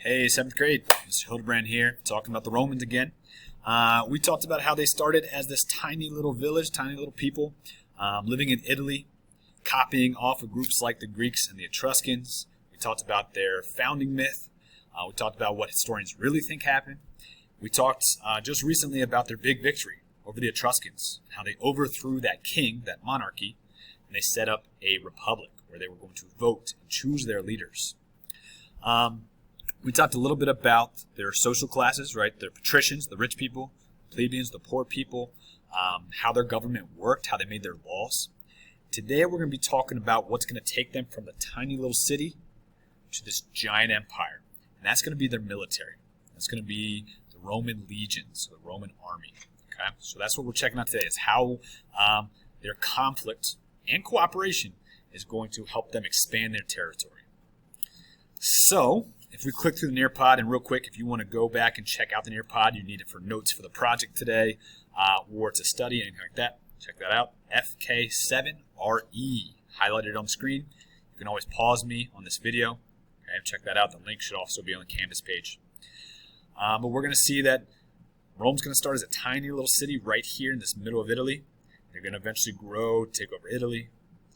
Hey, 7th grade, Mr. Hildebrand here, talking about the Romans again. We talked about how they started as this tiny little village, tiny little people, living in Italy, copying off of groups like the Greeks and the Etruscans. We talked about their founding myth. We talked about what historians really think happened. We talked just recently about their big victory over the Etruscans, how they overthrew that king, that monarchy, and they set up a republic where they were going to vote and choose their leaders. We talked a little bit about their social classes, right? Their patricians, the rich people, plebeians, the poor people, how their government worked, how they made their laws. Today we're going to be talking about what's going to take them from the tiny little city to this giant empire. And that's going to be their military. That's going to be the Roman legions, the Roman army. Okay? So that's what we're checking out today, is how their conflict and cooperation is going to help them expand their territory. So, if we click through the Nearpod, and real quick, if you want to go back and check out the Nearpod, you need it for notes for the project today, or to study, anything like that, check that out. FK7RE, highlighted on the screen. You can always pause me on this video. Okay, check that out. The link should also be on the Canvas page. But we're going to see that Rome's going to start as a tiny little city right here in this middle of Italy. They're going to eventually grow, take over Italy.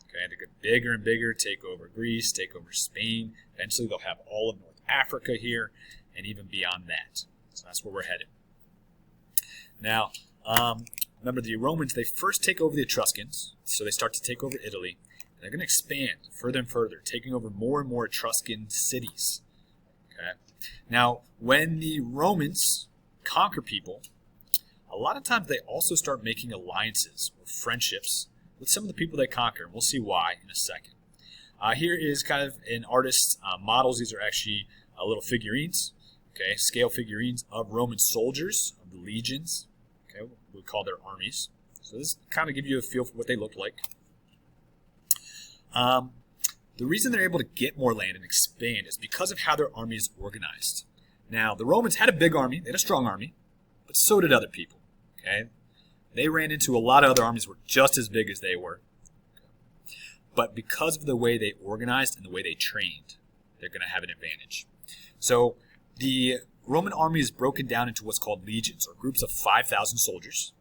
Okay, they get bigger and bigger, take over Greece, take over Spain. Eventually they'll have all of North Africa here, and even beyond that. So that's where we're headed. Now, remember the Romans, they first take over the Etruscans, so they start to take over Italy. And they're going to expand further and further, taking over more and more Etruscan cities. Okay. Now, when the Romans conquer people, a lot of times they also start making alliances or friendships with some of the people they conquer, and we'll see why in a second. Here is kind of an artist's models. These are actually little figurines, okay, scale figurines of Roman soldiers, of the legions, okay, we call their armies. So this kind of gives you a feel for what they look like. The reason they're able to get more land and expand is because of how their army is organized. Now, the Romans had a big army, they had a strong army, but so did other people, okay? They ran into a lot of other armies that were just as big as they were. But because of the way they organized and the way they trained, they're going to have an advantage. So the Roman army is broken down into what's called legions, or groups of 5,000 soldiers.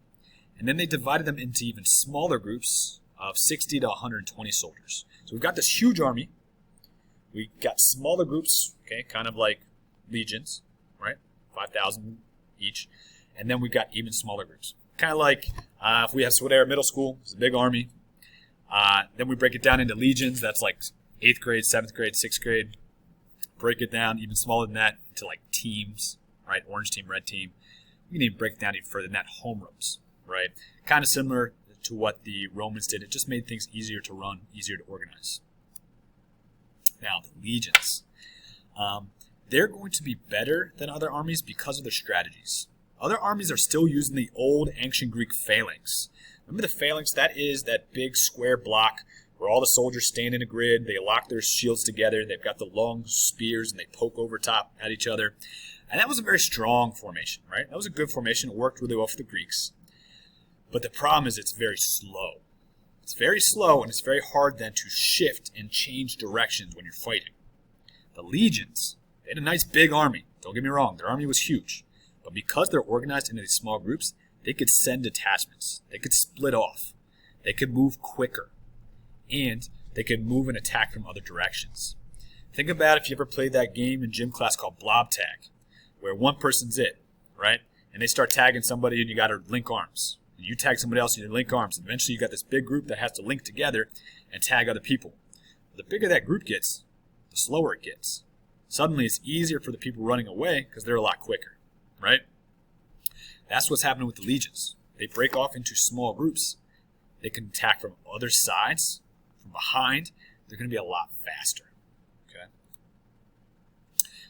And then they divided them into even smaller groups of 60 to 120 soldiers. So we've got this huge army. We've got smaller groups, okay, kind of like legions, right? 5,000 each. And then we've got even smaller groups. Kind of like if we have Swedera Middle School, it's a big army. Then we break it down into legions. That's like 8th grade, 7th grade, 6th grade. Break it down even smaller than that into like teams, right? Orange team, red team. We can even break it down even further than that, homerooms, right? Kind of similar to what the Romans did. It just made things easier to run, easier to organize. Now, the legions. They're going to be better than other armies because of their strategies. Other armies are still using the old ancient Greek phalanx. Remember the phalanx? That is that big square block where all the soldiers stand in a grid. They lock their shields together. They've got the long spears, and they poke over top at each other. And that was a very strong formation, right? That was a good formation. It worked really well for the Greeks. But the problem is it's very slow. It's very slow, and it's very hard then to shift and change directions when you're fighting. The legions, they had a nice big army. Don't get me wrong. Their army was huge. But because they're organized into these small groups, they could send detachments. They could split off. They could move quicker. And they could move and attack from other directions. Think about if you ever played that game in gym class called blob tag, where one person's it, right? And they start tagging somebody and you got to link arms. And you tag somebody else and you link arms. And eventually you got this big group that has to link together and tag other people. The bigger that group gets, the slower it gets. Suddenly it's easier for the people running away because they're a lot quicker. Right? That's what's happening with the legions. They break off into small groups. They can attack from other sides, from behind. They're going to be a lot faster. Okay.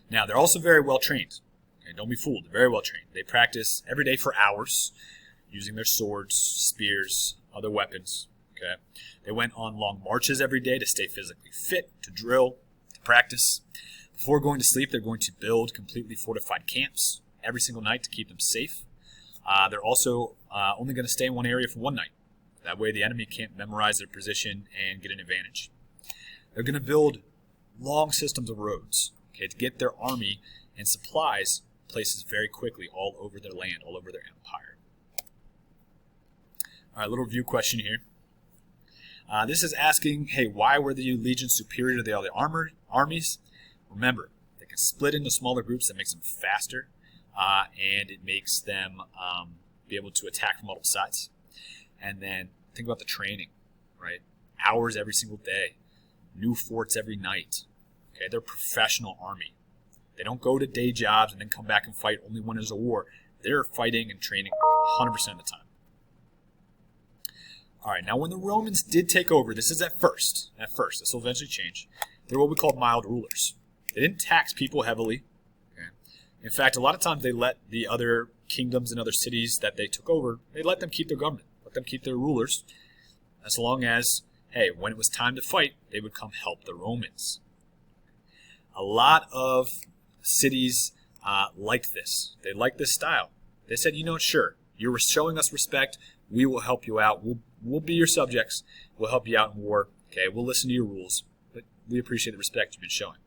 Now, they're also very well trained. Okay, don't be fooled. They're very well trained. They practice every day for hours using their swords, spears, other weapons. Okay. They went on long marches every day to stay physically fit, to drill, to practice. Before going to sleep, they're going to build completely fortified camps every single night to keep them safe. They're also only going to stay in one area for one night. That way the enemy can't memorize their position and get an advantage. They're going to build long systems of roads. okay, to get their army and supplies places very quickly all over their land, all over their empire. All right, little review question here. This is asking, hey, why were the legions superior to the other armies? Remember, they can split into smaller groups. That makes them faster, and it makes them be able to attack from multiple sides. And then think about the training, right? Hours every single day, new forts every night. Okay, they're a professional army. They don't go to day jobs and then come back and fight only when there's a war. They're fighting and training 100% of the time. All right, now when the Romans did take over, this is at first, this will eventually change. They're what we call mild rulers. They didn't tax people heavily. Okay? In fact, a lot of times they let the other kingdoms and other cities that they took over, they let them keep their government, let them keep their rulers, as long as, hey, when it was time to fight, they would come help the Romans. A lot of cities liked this. They liked this style. They said, you know what, sure, you're showing us respect, we will help you out, we'll be your subjects, we'll help you out in war, okay, we'll listen to your rules, but we appreciate the respect you've been showing.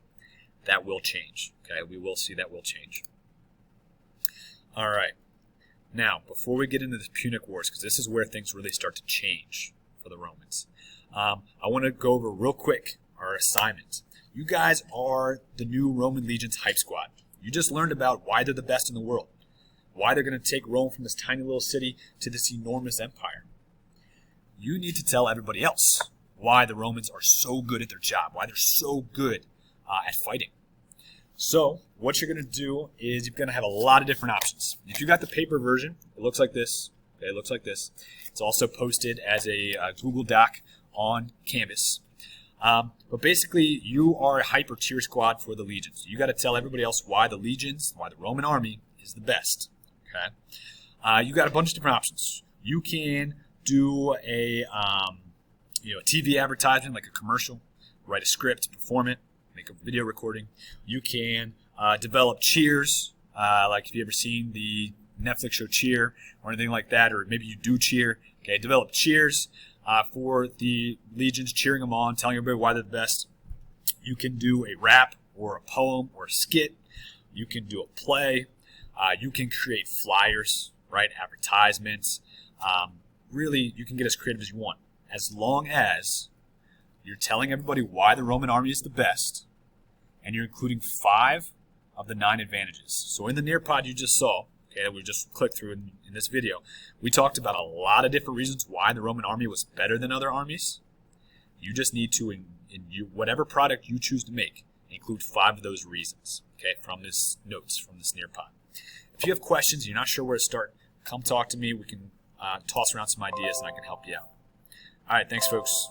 That will change, okay, we will see that will change. All right, now, before we get into the Punic Wars, because this is where things really start to change for the Romans, I want to go over real quick our assignment. You guys are the new Roman Legion's hype squad. You just learned about why they're the best in the world, why they're going to take Rome from this tiny little city to this enormous empire. You need to tell everybody else why the Romans are so good at their job, why they're so good at fighting. So what you're going to do is you're going to have a lot of different options. If you got the paper version, it looks like this. Okay, it looks like this. It's also posted as a Google Doc on Canvas. But basically, you are a hyper tier squad for the legions. You got to tell everybody else why the legions, why the Roman army is the best. Okay, you got a bunch of different options. You can do a TV advertisement, like a commercial, write a script, perform it, make a video recording. You can develop cheers, like if you ever seen the Netflix show Cheer or anything like that, or maybe you do cheer. Okay, develop cheers for the legions, cheering them on, telling everybody why they're the best. You can do a rap or a poem or a skit. You can do a play. You can create flyers, right? Advertisements. Really, you can get as creative as you want, as long as you're telling everybody why the Roman army is the best, and you're including 5 of the 9 advantages. So in the Nearpod you just saw, okay, that we just clicked through in this video, we talked about a lot of different reasons why the Roman army was better than other armies. You just need to, in whatever product you choose to make, include 5 of those reasons, okay, from this notes, from this Nearpod. If you have questions, you're not sure where to start, come talk to me. We can toss around some ideas and I can help you out. All right, thanks, folks.